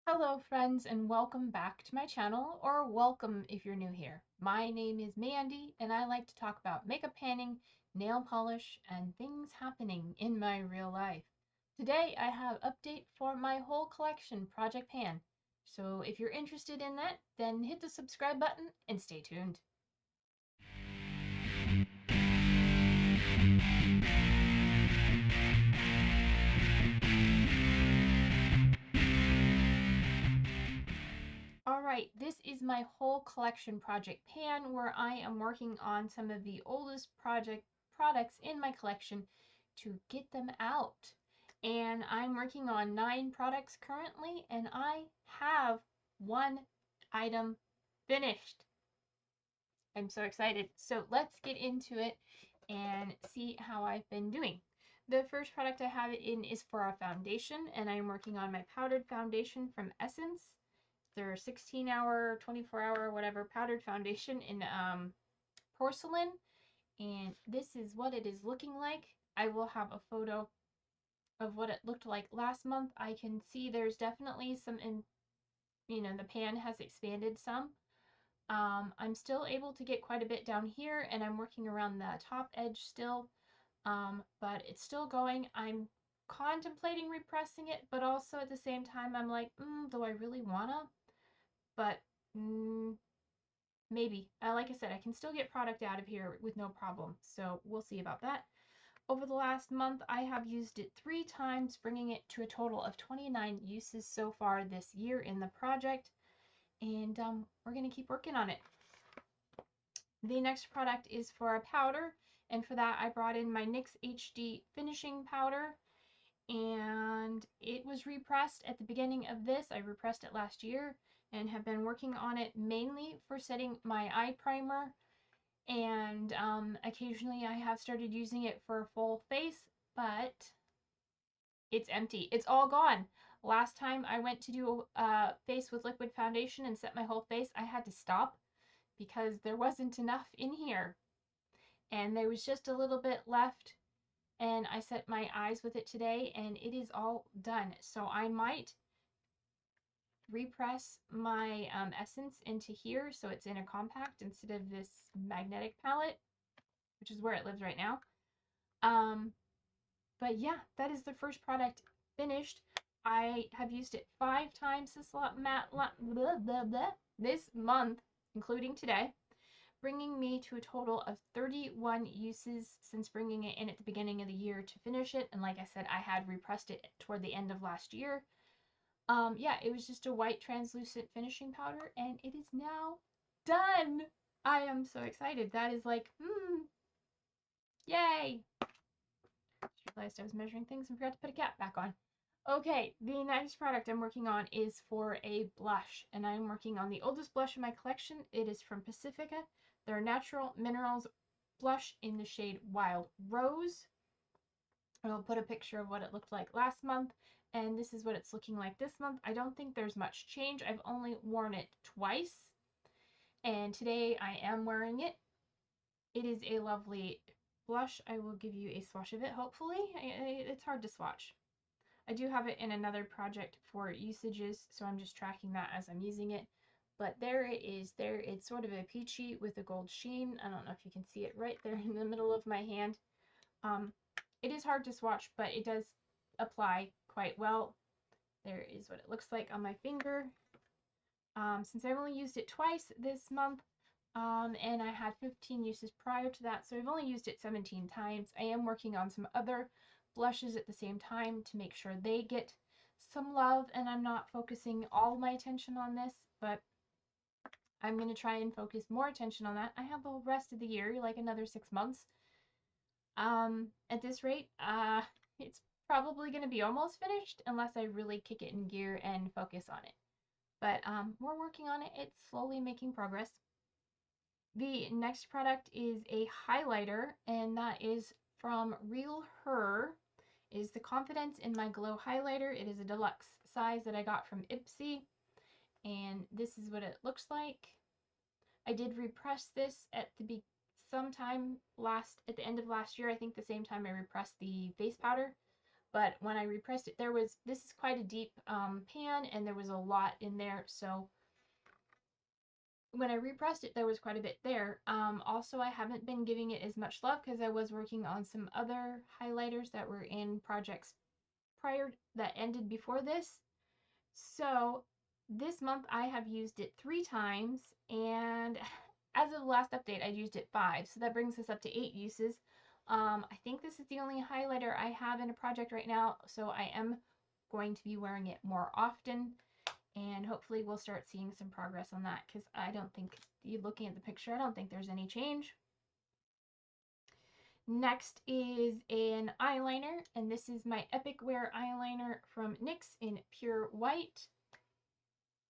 Hello friends and welcome back to my channel, or welcome if you're new here. My name is Mandy and I like to talk about makeup panning, nail polish, and things happening in my real life. Today I have update for my whole collection, Project Pan. So if you're interested in that, then hit the subscribe button and stay tuned. Alright, this is my whole collection Project Pan where I am working on some of the oldest products in my collection to get them out. And I'm working on 9 products currently and I have one item finished. I'm so excited. So let's get into it and see how I've been doing. The first product I have it in is for a foundation, and I'm working on my powdered foundation from Essence. Their 16-hour, 24-hour, whatever powdered foundation in Porcelain, and this is what it is looking like. I will have a photo of what it looked like last month. I can see there's definitely some, the pan has expanded some. I'm still able to get quite a bit down here, and I'm working around the top edge still, but it's still going. I'm contemplating repressing it, but also at the same time, I'm like, do I really wanna? But maybe. Like I said, I can still get product out of here with no problem, so we'll see about that. Over the last month, I have used it 3 times, bringing it to a total of 29 uses so far this year in the project, and we're going to keep working on it. The next product is for a powder, and for that I brought in my NYX HD Finishing powder, and it was repressed at the beginning of this. I repressed it last year and have been working on it mainly for setting my eye primer, and occasionally I have started using it for a full face, but it's empty. It's all gone. Last time I went to do a face with liquid foundation and set my whole face, I had to stop because there wasn't enough in here. And there was just a little bit left, and I set my eyes with it today and it is all done. So I might repress my essence into here so it's in a compact instead of this magnetic palette, which is where it lives right now. But yeah, that is the first product finished. I have used it 5 times this month, including today, bringing me to a total of 31 uses since bringing it in at the beginning of the year to finish it. And like I said, I had repressed it toward the end of last year. Yeah, it was just a white translucent finishing powder, and it is now done. I am so excited. That is like, yay! Just realized I was measuring things and forgot to put a cap back on. Okay, the next product I'm working on is for a blush, and I'm working on the oldest blush in my collection. It is from Pacifica. Their Natural Minerals blush in the shade Wild Rose. I'll put a picture of what it looked like last month, and this is what it's looking like this month. I don't think there's much change. I've only worn it twice, and today I am wearing it. It is a lovely blush. I will give you a swatch of it, hopefully. It's hard to swatch. I do have it in another project for usages, so I'm just tracking that as I'm using it. But there it is. There, it's sort of a peachy with a gold sheen. I don't know if you can see it right there in the middle of my hand. It is hard to swatch, but it does apply quite well. There is what it looks like on my finger. Since I've only used it twice this month, and I had 15 uses prior to that, so I've only used it 17 times. I am working on some other blushes at the same time to make sure they get some love, and I'm not focusing all my attention on this, but I'm going to try and focus more attention on that. I have the rest of the year, like another 6 months. At this rate, it's probably going to be almost finished unless I really kick it in gear and focus on it. But we're working on it. It's slowly making progress. The next product is a highlighter, and that is from Real Her. It is the Confidence in My Glow highlighter. It is a deluxe size that I got from Ipsy, and this is what it looks like. I did repress this at the sometime at the end of last year. I think the same time I repressed the face powder, but when I repressed it, this is quite a deep pan, and there was a lot in there, so when I repressed it, there was quite a bit there. Also, I haven't been giving it as much love because I was working on some other highlighters that were in projects prior that ended before this. So this month I have used it 3 times, and as of the last update, I used it 5, so that brings us up to 8 uses. I think this is the only highlighter I have in a project right now, so I am going to be wearing it more often, and hopefully we'll start seeing some progress on that, because I don't think, looking at the picture, I don't think there's any change. Next is an eyeliner, and this is my Epic Wear eyeliner from NYX in Pure White.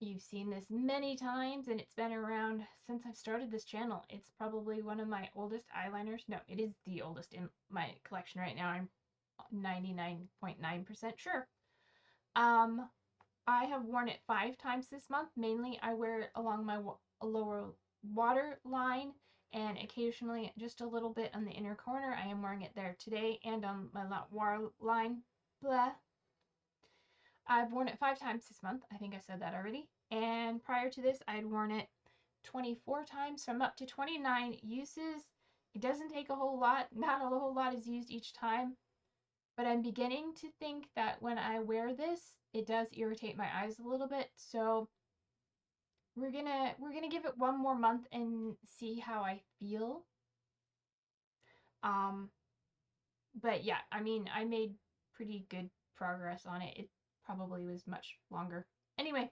You've seen this many times, and it's been around since I've started this channel. It's probably one of my oldest eyeliners. No, it is the oldest in my collection right now. I'm 99.9% sure. I have worn it 5 times this month. Mainly, I wear it along my lower waterline, and occasionally just a little bit on the inner corner. I am wearing it there today, and on my waterline. Blah. I've worn it 5 times this month. I think I said that already. And prior to this, I had worn it 24 times, so I'm up to 29 uses. It doesn't take a whole lot. Not a whole lot is used each time. But I'm beginning to think that when I wear this, it does irritate my eyes a little bit. So we're gonna give it 1 more month and see how I feel. But yeah, I mean, I made pretty good progress on it. It probably was much longer. Anyway,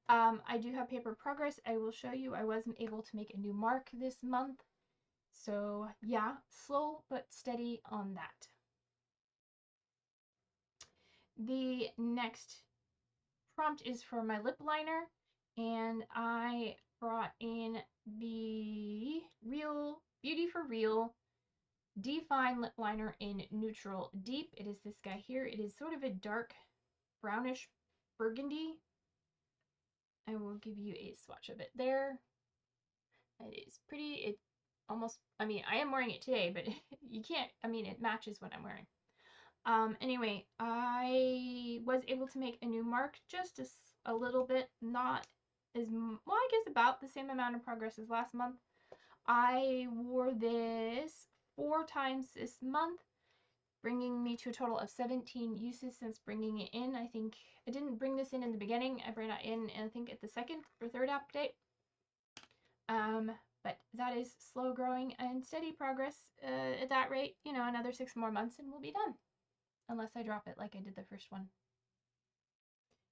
I do have paper progress. I will show you. I wasn't able to make a new mark this month. So yeah, slow but steady on that. The next prompt is for my lip liner, and I brought in the Real Beauty for Real Define Lip Liner in Neutral Deep. It is this guy here. It is sort of a dark brownish burgundy. I will give you a swatch of it there. It is pretty. It almost, I mean, I am wearing it today, but you can't, I mean, it matches what I'm wearing. Anyway, I was able to make a new mark just a little bit, not as, well, I guess about the same amount of progress as last month. I wore this 4 times this month, bringing me to a total of 17 uses since bringing it in. I think I didn't bring this in the beginning. I brought it in, I think, at the 2nd or 3rd update. But that is slow growing and steady progress. At that rate, you know, another 6 more months and we'll be done. Unless I drop it like I did the first one.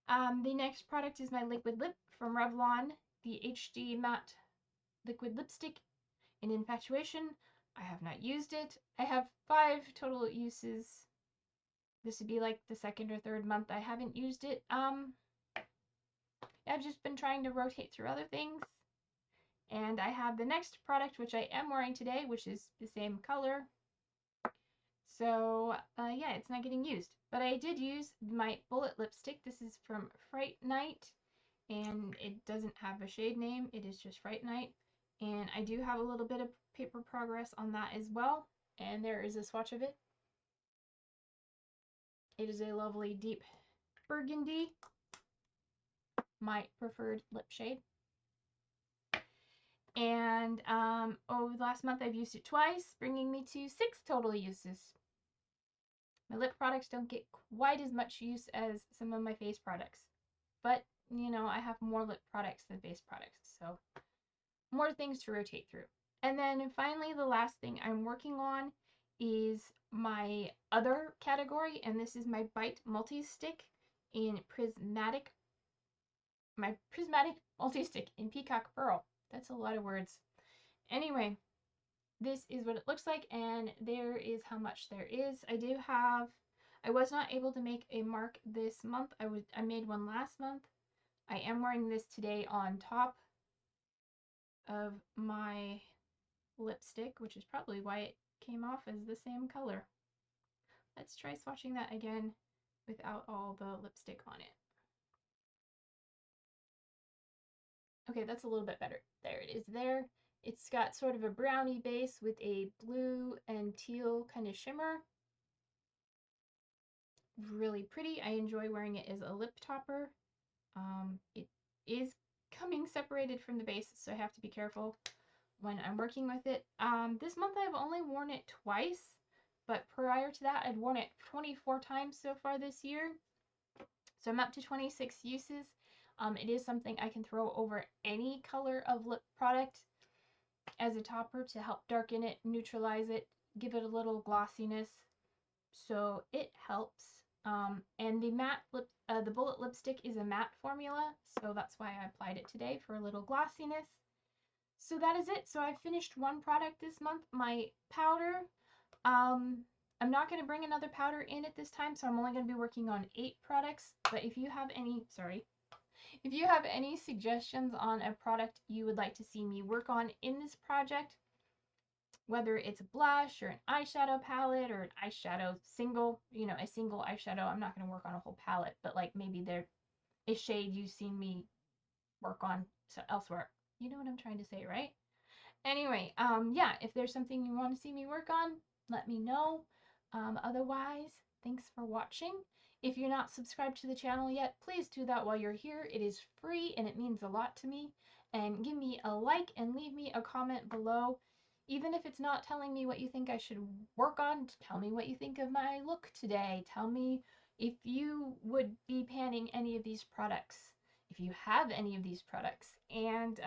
The next product is my liquid lip from Revlon, the HD Matte Liquid Lipstick in Infatuation. I have not used it. I have 5 total uses. This would be like the 2nd or 3rd month I haven't used it. I've just been trying to rotate through other things. And I have the next product, which I am wearing today, which is the same color. So, yeah, it's not getting used. But I did use my bullet lipstick. This is from Fright Night, and it doesn't have a shade name. It is just Fright Night. And I do have a little bit of paper progress on that as well. And there is a swatch of it. It is a lovely deep burgundy, my preferred lip shade. And over the last month I've used it twice, bringing me to 6 total uses. My lip products don't get quite as much use as some of my face products, but you know, I have more lip products than face products, so more things to rotate through. And then finally, the last thing I'm working on is my other category, and this is my Bite Multi-Stick in Prismatic. My Prismatic Multi-Stick in Peacock Pearl. That's a lot of words. Anyway, this is what it looks like, and there is how much there is. I was not able to make a mark this month. I made one last month. I am wearing this today on top of my lipstick, which is probably why it came off as the same color. Let's try swatching that again without all the lipstick on it. Okay, that's a little bit better. There it is there. It's got sort of a brownie base with a blue and teal kind of shimmer. really pretty. I enjoy wearing it as a lip topper. It is coming separated from the base, so I have to be careful when I'm working with it. This month I've only worn it twice, but prior to that I'd worn it 24 times so far this year. So I'm up to 26 uses. It is something I can throw over any color of lip product as a topper to help darken it, neutralize it, give it a little glossiness. So it helps. And the matte lip, the bullet lipstick is a matte formula, so that's why I applied it today for a little glossiness. So that is it. So I finished one product this month, my powder. I'm not going to bring another powder in at this time, so I'm only going to be working on 8 products. But if you have any, if you have any suggestions on a product you would like to see me work on in this project, whether it's a blush or an eyeshadow palette or an eyeshadow single, a single eyeshadow. I'm not going to work on a whole palette, but like maybe there a shade you've seen me work on elsewhere. You know what I'm trying to say, right? Anyway, yeah, if there's something you want to see me work on, let me know. Otherwise, thanks for watching. If you're not subscribed to the channel yet, please do that while you're here. It is free and it means a lot to me. And give me a like and leave me a comment below. Even if it's not telling me what you think I should work on, tell me what you think of my look today. Tell me if you would be panning any of these products, if you have any of these products. And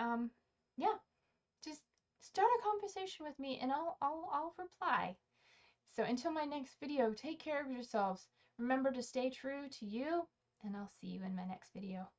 yeah, just start a conversation with me and I'll reply. So until my next video, take care of yourselves. Remember to stay true to you, and I'll see you in my next video.